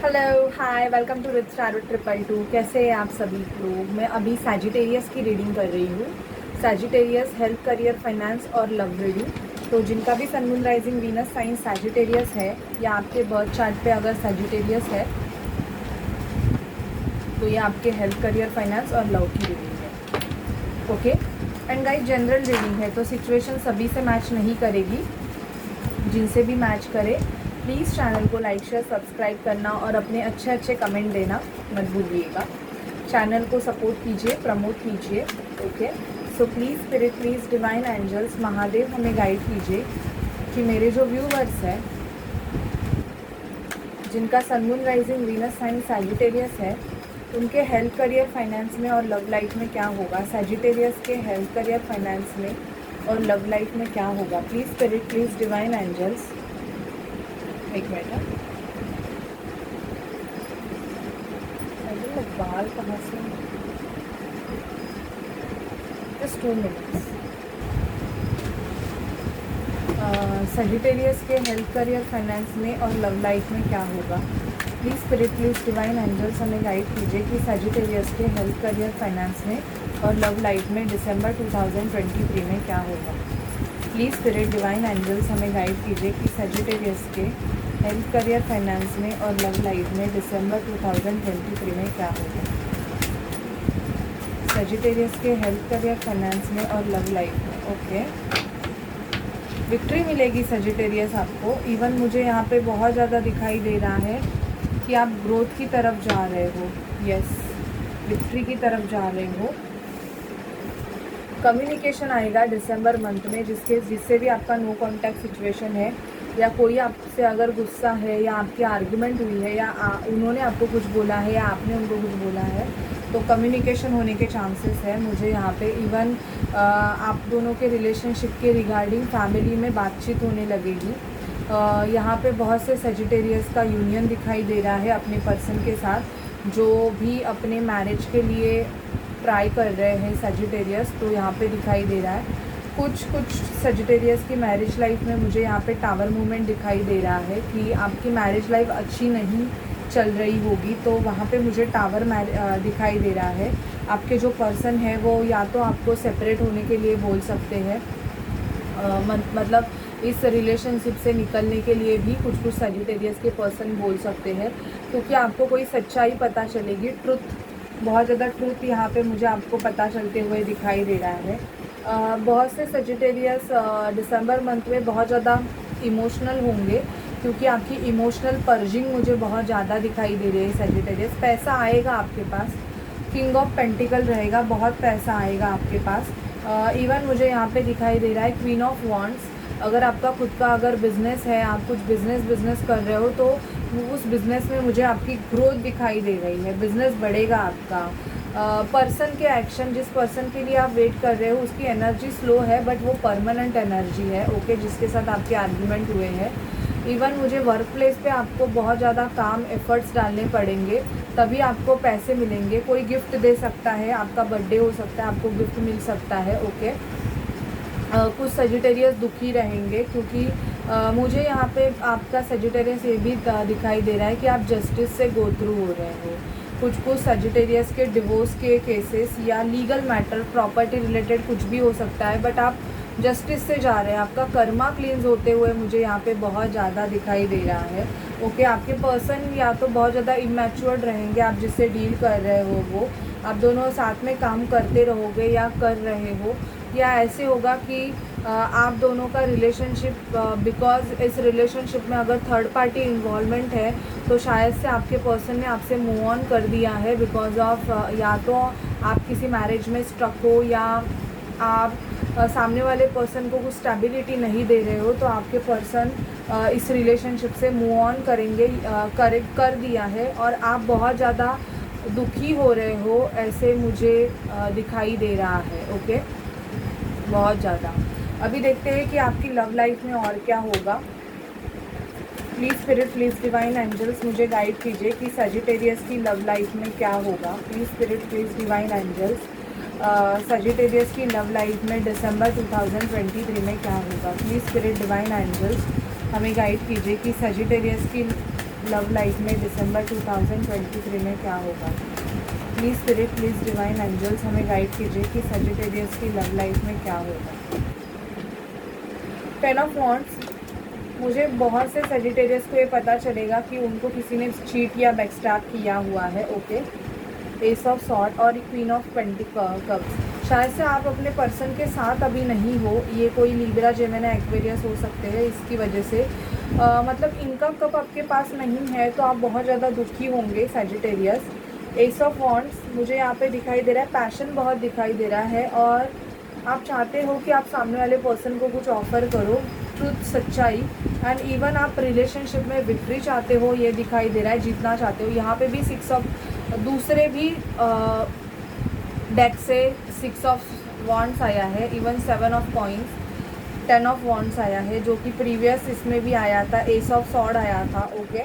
Hello hi welcome to with star 222। कैसे हैं आप सभी लोग। मैं अभी सैजिटेरियस की रीडिंग कर रही हूँ। सैजिटेरियस हेल्थ, करियर, फाइनेंस और लव रीडिंग। तो जिनका भी sun moon rising Venus sign Sagittarius है या आपके बर्थ चार्ट पे अगर सैजिटेरियस है तो ये आपके हेल्थ, करियर, फाइनेंस और लव की रीडिंग है। Okay and guys, general reading है तो सिचुएशन सभी से मैच नहीं करेगी। जिनसे भी मैच करे प्लीज़ चैनल को लाइक, शेयर, सब्सक्राइब करना और अपने अच्छे अच्छे कमेंट देना मत भूलिएगा। चैनल को सपोर्ट कीजिए, प्रमोट कीजिए। Okay so please spirit, please divine angels, Mahadev हमें गाइड कीजिए कि मेरे जो व्यूवर्स हैं जिनका sun moon rising Venus sign Sagittarius है उनके हेल्थ, करियर, फाइनेंस में और लव लाइफ में क्या होगा। सैजिटेरियस के हेल्थ, करियर, फाइनेंस में और लव लाइफ में क्या होगा। Please spirit, please divine angels. एक मिनट है, बाल कहाँ से, जस्ट 2 मिनट्स। सजिटेरियस के हेल्थ, करियर, फाइनेंस में और लव लाइफ में क्या होगा। Please spirit, please divine angels हमें गाइड कीजिए कि सजिटेरियस के हेल्थ, करियर, फाइनेंस में और लव लाइफ में दिसंबर 2023 में क्या होगा। प्लीज़ स्पिरिट, डिवाइन एंजल्स हमें गाइड कीजिए कि सजिटेरियस के हेल्थ, करियर, फाइनेंस में और लव लाइफ में दिसंबर 2023 में क्या होगा। सजिटेरियस के हेल्थ, करियर, फाइनेंस में और लव लाइफ में। ओके, विक्ट्री मिलेगी सजिटेरियस आपको। इवन मुझे यहाँ पे बहुत ज़्यादा दिखाई दे रहा है कि आप ग्रोथ की तरफ जा रहे हो। यस, विक्ट्री की तरफ जा रहे हो। कम्युनिकेशन आएगा दिसंबर मंथ में जिससे भी आपका नो कॉन्टैक्ट सिचुएशन है या कोई आपसे अगर गुस्सा है या आपकी आर्ग्यूमेंट हुई है या उन्होंने आपको कुछ बोला है या आपने उनको कुछ बोला है तो कम्युनिकेशन होने के चांसेस है मुझे यहाँ पे। इवन आप दोनों के रिलेशनशिप के रिगार्डिंग फैमिली में बातचीत होने लगेगी। यहाँ पे बहुत से सजिटेरियस का यूनियन दिखाई दे रहा है अपने पर्सन के साथ जो भी अपने मैरिज के लिए ट्राई कर रहे हैं सजिटेरियस। तो यहाँ पे दिखाई दे रहा है कुछ सजिटेरियस की मैरिज लाइफ में मुझे यहाँ पे टावर मूवमेंट दिखाई दे रहा है कि आपकी मैरिज लाइफ अच्छी नहीं चल रही होगी। तो वहाँ पे मुझे टावर दिखाई दे रहा है। आपके जो पर्सन है वो या तो आपको सेपरेट होने के लिए बोल सकते हैं, मतलब इस रिलेशनशिप से निकलने के लिए भी कुछ सजिटेरियस के पर्सन बोल सकते हैं क्योंकि आपको कोई सच्चाई पता चलेगी। ट्रुथ, बहुत ज़्यादा ट्रुथ यहाँ पे मुझे आपको पता चलते हुए दिखाई दे रहा है। बहुत से सजिटेरियस दिसंबर मंथ में बहुत ज़्यादा इमोशनल होंगे क्योंकि आपकी इमोशनल पर्जिंग मुझे बहुत ज़्यादा दिखाई दे रही है सजिटेरियस। पैसा आएगा आपके पास, किंग ऑफ पेंटिकल रहेगा, बहुत पैसा आएगा आपके पास। इवन मुझे यहाँ पे दिखाई दे रहा है क्वीन ऑफ वॉन्ड्स। अगर आपका खुद का अगर बिज़नेस है, आप कुछ बिज़नेस कर रहे हो तो उस बिज़नेस में मुझे आपकी ग्रोथ दिखाई दे रही है, बिज़नेस बढ़ेगा आपका। पर्सन के एक्शन, जिस पर्सन के लिए आप वेट कर रहे हो उसकी एनर्जी स्लो है बट वो परमानेंट एनर्जी है। ओके, जिसके साथ आपके आर्ग्यूमेंट हुए हैं। इवन मुझे वर्क प्लेस पे आपको बहुत ज़्यादा काम एफर्ट्स डालने पड़ेंगे तभी आपको पैसे मिलेंगे। कोई गिफ्ट दे सकता है, आपका बर्थडे हो सकता है, आपको गिफ्ट मिल सकता है। ओके, कुछ सजिटेरियस दुखी रहेंगे क्योंकि मुझे यहाँ पे आपका सजिटेरियस ये भी दिखाई दे रहा है कि आप जस्टिस से गो थ्रू हो रहे हो। कुछ सजिटेरियस के डिवोर्स के केसेस या लीगल मैटर, प्रॉपर्टी रिलेटेड कुछ भी हो सकता है बट आप जस्टिस से जा रहे हैं। आपका कर्मा क्लींस होते हुए मुझे यहाँ पे बहुत ज़्यादा दिखाई दे रहा है। ओके, आपके पर्सन या तो बहुत ज़्यादा इमैच्योर्ड रहेंगे, आप जिससे डील कर रहे हो वो, आप दोनों साथ में काम करते रहोगे या कर रहे हो, या ऐसे होगा कि आप दोनों का रिलेशनशिप, बिकॉज इस रिलेशनशिप में अगर थर्ड पार्टी इन्वॉल्वमेंट है तो शायद से आपके पर्सन ने आपसे मूव ऑन कर दिया है बिकॉज ऑफ या तो आप किसी मैरिज में स्ट्रक हो या आप सामने वाले पर्सन को कुछ स्टेबिलिटी नहीं दे रहे हो। तो आपके पर्सन इस रिलेशनशिप से मूव ऑन करेंगे, कर दिया है और आप बहुत ज़्यादा दुखी हो रहे हो ऐसे मुझे दिखाई दे रहा है। ओके, बहुत ज़्यादा। अभी देखते हैं कि आपकी लव लाइफ में और क्या होगा। Please spirit, please divine angels मुझे गाइड कीजिए कि सजिटेरियस की लव लाइफ में क्या होगा। Please spirit, please divine angels, Sagittarius की लव लाइफ में दिसंबर 2023 में क्या होगा। प्लीज़ स्पिरिट, डिवाइन एंजल्स हमें गाइड कीजिए कि सजिटेरियस की लव लाइफ में दिसंबर 2023 में क्या होगा। Please spirit, please divine angels हमें गाइड कीजिए कि सजिटेरियस की लव लाइफ में क्या होगा। 10 ऑफ वॉन्ड्स, मुझे बहुत से सजिटेरियस को ये पता चलेगा कि उनको किसी ने चीट या बैकस्टैब किया हुआ है। ओके, एस ऑफ सॉर्ड और क्वीन ऑफ कप्स। शायद से आप अपने पर्सन के साथ अभी नहीं हो, ये कोई लिब्रा, जेमिनी, एक्वेरियस हो सकते हैं। इसकी वजह से मतलब इनका कप आपके पास नहीं है तो आप बहुत ज़्यादा दुखी होंगे सजिटेरियस। एस ऑफ वॉन्ड्स मुझे यहाँ पे दिखाई दे रहा है, पैशन बहुत दिखाई दे रहा है और आप चाहते हो कि आप सामने वाले पर्सन को कुछ ऑफ़र करो, ट्रुथ, सच्चाई, एंड इवन आप रिलेशनशिप में विक्ट्री चाहते हो, ये दिखाई दे रहा है, जीतना चाहते हो। यहाँ पे भी 6 ऑफ, दूसरे भी डेक से 6 ऑफ वॉन्ड्स आया है, even 7 of coins, 10 of wands आया है, जो कि प्रीवियस इसमें भी आया था, एस ऑफ सॉर्ड आया था। ओके,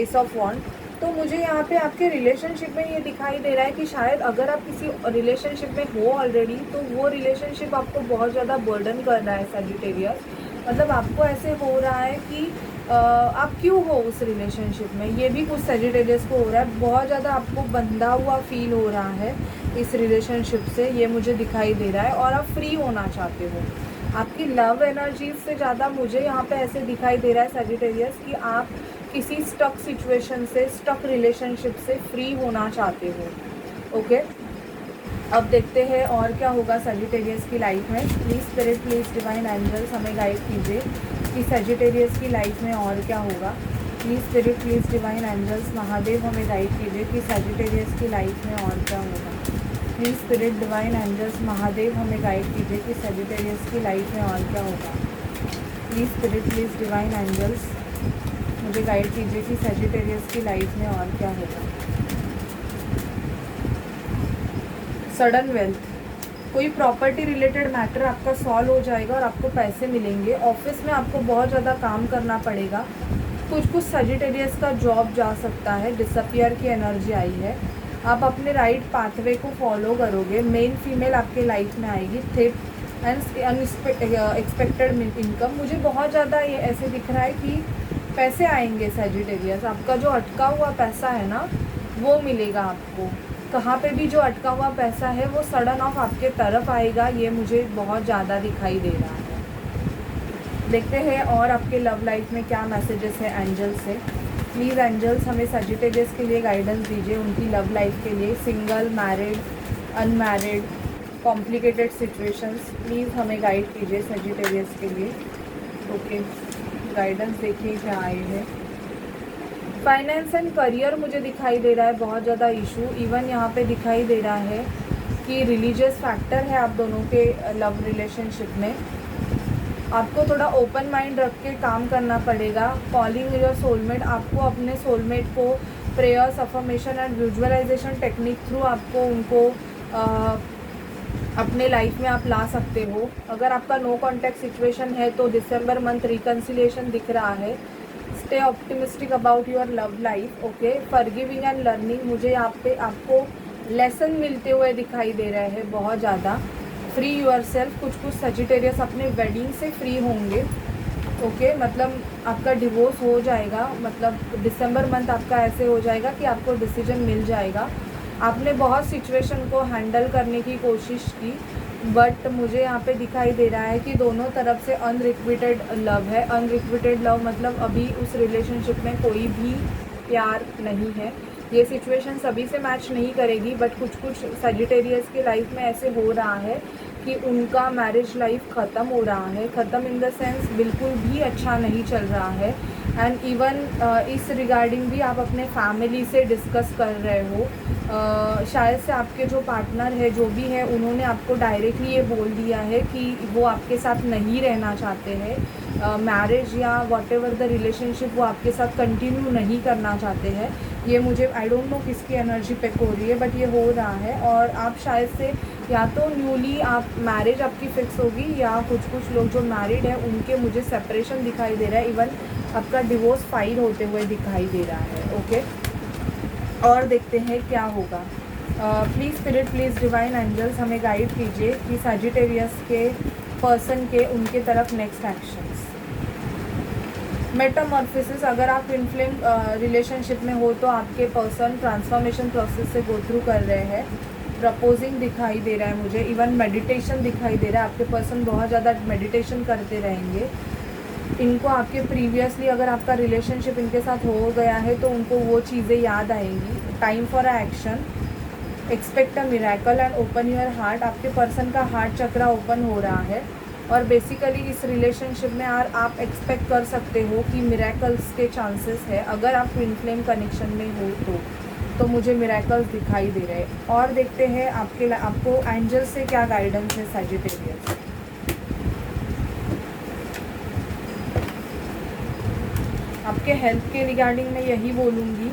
एस ऑफ वॉन्ड। तो मुझे यहाँ पे आपके रिलेशनशिप में ये दिखाई दे रहा है कि शायद अगर आप किसी रिलेशनशिप में हो ऑलरेडी तो वो रिलेशनशिप आपको बहुत ज़्यादा बर्डन कर रहा है सजिटेरियस। मतलब आपको ऐसे हो रहा है कि आप क्यों हो उस रिलेशनशिप में, ये भी कुछ सजिटेरियस को हो रहा है। बहुत ज़्यादा आपको बंधा हुआ फील हो रहा है इस रिलेशनशिप से, ये मुझे दिखाई दे रहा है, और आप फ्री होना चाहते हो। आपकी लव एनर्जी से ज़्यादा मुझे यहाँ पे ऐसे दिखाई दे रहा है सजिटेरियस कि आप किसी स्टक सिचुएशन से, स्टक रिलेशनशिप से फ्री होना चाहते हो। ओके, अब देखते हैं और क्या होगा सजिटेरियस की लाइफ में। Please spirit, please divine angels हमें गाइड कीजिए कि सजिटेरियस की लाइफ में और क्या होगा। Please spirit, please divine angels Mahadev हमें गाइड कीजिए कि सजिटेरियस की लाइफ में और क्या होगा। Please spirit, divine angels Mahadev हमें गाइड कीजिए कि सजिटेरियस की लाइफ में और क्या होगा। Please spirit, please divine angels मुझे गाइड कीजिए कि सजिटेरियस की लाइफ में और क्या होगा। सडन वेल्थ, कोई प्रॉपर्टी रिलेटेड मैटर आपका सॉल्व हो जाएगा और आपको पैसे मिलेंगे। ऑफिस में आपको बहुत ज़्यादा काम करना पड़ेगा। कुछ सजिटेरियस का जॉब जा सकता है, डिसअपियर की एनर्जी आई है। आप अपने राइट पाथवे को फॉलो करोगे। मेन फीमेल आपके लाइफ में आएगी। थिट एंड अनएक्सपेक्टेड इनकम, मुझे बहुत ज़्यादा ये ऐसे दिख रहा है कि पैसे आएंगे सजिटेरियस। आपका जो अटका हुआ पैसा है ना, वो मिलेगा आपको। कहाँ पे भी जो अटका हुआ पैसा है वो सडन ऑफ आपके तरफ आएगा, ये मुझे बहुत ज़्यादा दिखाई दे रहा है। देखते हैं और आपके लव लाइफ में क्या मैसेजेस है एंजल्स से। प्लीज़ एंजल्स हमें सजिटेरियस के लिए गाइडेंस दीजिए, उनकी लव लाइफ के लिए, single, married, unmarried, complicated situations. Please हमें गाइड कीजिए सजिटेरियस के लिए। ओके, गाइडेंस देखिए क्या आए हैं। फाइनेंस एंड करियर मुझे दिखाई दे रहा है बहुत ज़्यादा इशू। इवन यहाँ पे दिखाई दे रहा है कि रिलीजियस फैक्टर है आप दोनों के लव रिलेशनशिप में। आपको थोड़ा ओपन माइंड रख के काम करना पड़ेगा। कॉलिंग योर सोलमेट, आपको अपने सोलमेट को prayers, affirmation and visualisation technique through आपको उनको अपने लाइफ में आप ला सकते हो। अगर आपका नो कॉन्टैक्ट सिचुएशन है तो दिसंबर मंथ रिकन्सिलिएशन दिख रहा है। Stay optimistic about your love life. Okay, forgiving and learning, मुझे यहाँ पे आपको लेसन मिलते हुए दिखाई दे रहे हैं बहुत ज़्यादा। फ्री योर सेल्फ, कुछ सजिटेरियस अपने वेडिंग से फ्री होंगे। ओके, मतलब आपका डिवोर्स हो जाएगा, मतलब दिसंबर मंथ आपका ऐसे हो जाएगा कि आपको डिसीजन मिल जाएगा। आपने बहुत सिचुएशन को हैंडल करने की कोशिश की, बट मुझे यहाँ पे दिखाई दे रहा है कि दोनों तरफ से अनरिक्विटेड लव है। अनरिक्विटेड लव मतलब अभी उस रिलेशनशिप में कोई भी प्यार नहीं है। ये सिचुएशन सभी से मैच नहीं करेगी, बट कुछ सजिटेरियस की लाइफ में ऐसे हो रहा है कि उनका मैरिज लाइफ ख़त्म हो रहा है। ख़त्म इन द सेंस बिल्कुल भी अच्छा नहीं चल रहा है। एंड इवन इस रिगार्डिंग भी आप अपने फैमिली से डिस्कस कर रहे हो। शायद से आपके जो पार्टनर है, जो भी है, उन्होंने आपको डायरेक्टली ये बोल दिया है कि वो आपके साथ नहीं रहना चाहते हैं। मैरिज या वॉट एवर द रिलेशनशिप वो आपके साथ कंटिन्यू नहीं करना चाहते हैं। ये मुझे आई डोंट नो किसकी एनर्जी पे हो रही है, बट ये हो रहा है। और आप शायद से या तो न्यूली आप मैरिज आपकी फ़िक्स होगी, या कुछ लोग जो मैरिड है उनके मुझे सेपरेशन दिखाई दे रहा है। इवन आपका डिवोर्स फाइल होते हुए दिखाई दे रहा है। ओके, और देखते हैं क्या होगा। Please spirit, please divine angels हमें गाइड कीजिए कि सजिटेरियस के पर्सन के उनके तरफ नेक्स्ट एक्शंस। मेटामॉर्फोसिस, अगर आप ट्विन फ्लेम रिलेशनशिप में हो तो आपके पर्सन ट्रांसफॉर्मेशन प्रोसेस से गो थ्रू कर रहे हैं। प्रपोजिंग दिखाई दे रहा है मुझे, इवन मेडिटेशन दिखाई दे रहा है। आपके पर्सन बहुत ज़्यादा मेडिटेशन करते रहेंगे। इनको आपके प्रीवियसली अगर आपका रिलेशनशिप इनके साथ हो गया है तो उनको वो चीज़ें याद आएंगी। Time for a action, expect a miracle and open your heart. आपके पर्सन का हार्ट चक्रा ओपन हो रहा है और बेसिकली इस रिलेशनशिप में आप एक्सपेक्ट कर सकते हो कि मिरेकल्स के चांसेस है। अगर आप ट्विन फ्लेम कनेक्शन में हो तो मुझे मिरेकल्स दिखाई दे रहे हैं। और देखते हैं आपको एंजल से क्या गाइडेंस है सजिटेरियस। आपके हेल्थ के रिगार्डिंग मैं यही बोलूँगी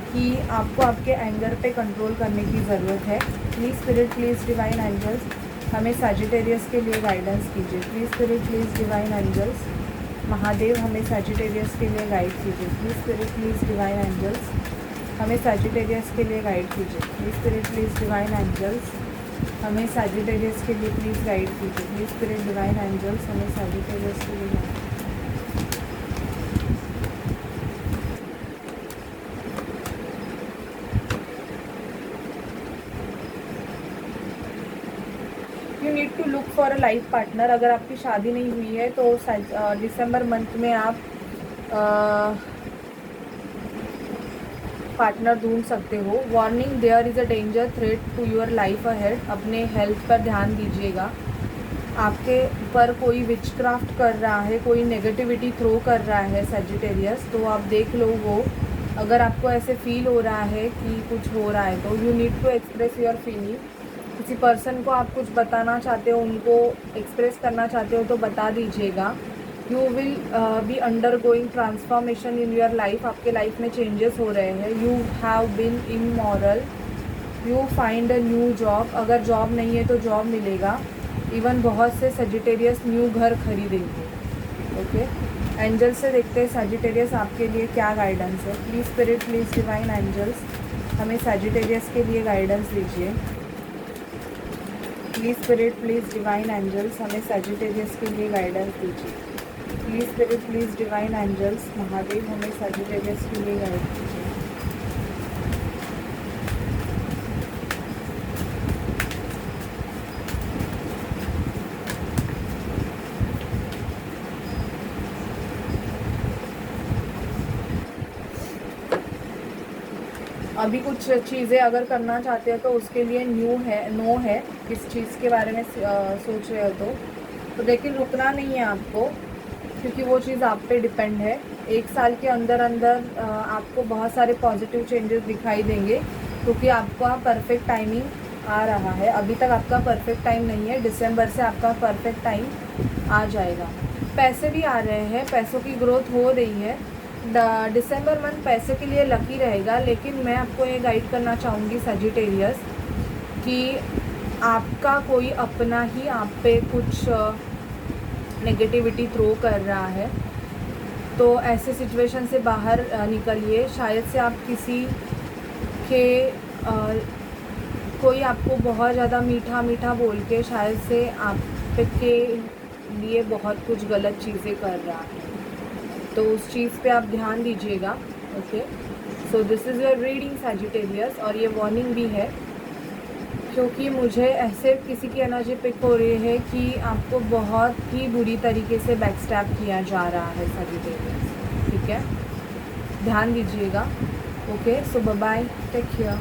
कि आपको आपके एंगर पे कंट्रोल करने की ज़रूरत है। Please spirit, please divine angels हमें सजिटेरियस के लिए गाइडेंस कीजिए। Please spirit, please divine angels Mahadev हमें सजिटेरियस के लिए गाइड कीजिए। Please spirit, please divine angels हमें सजिटेरियस के लिए गाइड कीजिए। Please spirit, please divine angels हमें सजिटेरियस के लिए प्लीज़ गाइड कीजिए। प्लीज़ स्पिरिट डिवाइन एंजल्स हमें सजिटेरियस के लिए guide. You need to look for a life partner. अगर आपकी शादी नहीं हुई है तो दिसंबर मंथ में आप पार्टनर ढूंढ सकते हो। Warning, there is a danger threat to your life ahead. अपने हेल्थ पर ध्यान दीजिएगा। आपके पर कोई विचक्राफ्ट कर रहा है, कोई नेगेटिविटी थ्रो कर रहा है सजिटेरियस, तो आप देख लो वो। अगर आपको ऐसे फील हो रहा है कि कुछ हो रहा है तो you need to express your feeling. किसी पर्सन को आप कुछ बताना चाहते हो, उनको एक्सप्रेस करना चाहते हो तो बता दीजिएगा। You will be under going transformation in your life. आपके लाइफ में चेंजेस हो रहे हैं। You have been immoral, you find a new job. अगर जॉब नहीं है तो जॉब मिलेगा। इवन बहुत से सजिटेरियस न्यू घर खरीदेंगे। ओके, एंजल से देखते हैं सजिटेरियस आपके लिए क्या गाइडेंस है। Please spirit, please divine angels हमें सजिटेरियस के लिए गाइडेंस दीजिए। Please spirit, please divine angels हमें सजिटेरियस के लिए गाइडेंस दीजिए। Please spirit, please divine angels Mahadev हमें सजिटेरियस के लिए गाइड कीजिए। अभी कुछ चीज़ें अगर करना चाहते हो तो उसके लिए नो है। किस चीज़ के बारे में सोच रहे हो तो लेकिन रुकना नहीं है आपको, क्योंकि वो चीज़ आप पे डिपेंड है। 1 साल के अंदर आपको बहुत सारे पॉजिटिव चेंजेस दिखाई देंगे, क्योंकि आपका परफेक्ट टाइमिंग आ रहा है। अभी तक आपका परफेक्ट टाइम नहीं है, दिसंबर से आपका परफेक्ट टाइम आ जाएगा। पैसे भी आ रहे हैं, पैसों की ग्रोथ हो रही है। दिसंबर मंथ पैसे के लिए लकी रहेगा। लेकिन मैं आपको ये गाइड करना चाहूँगी सजिटेरियस कि आपका कोई अपना ही आप पे कुछ नेगेटिविटी थ्रो कर रहा है, तो ऐसे सिचुएशन से बाहर निकलिए। शायद से आप किसी के कोई आपको बहुत ज़्यादा मीठा मीठा बोल के शायद से आपके लिए बहुत कुछ गलत चीज़ें कर रहा है, तो उस चीज़ पे आप ध्यान दीजिएगा। Okay, so this is your reading Sagittarius. और ये वार्निंग भी है, क्योंकि मुझे ऐसे किसी की एनर्जी पिक हो रही है कि आपको बहुत ही बुरी तरीके से बैकस्टैप किया जा रहा है सजिटेरियस। ठीक है, ध्यान दीजिएगा। ओके, सो बाय बाय, टेक केयर।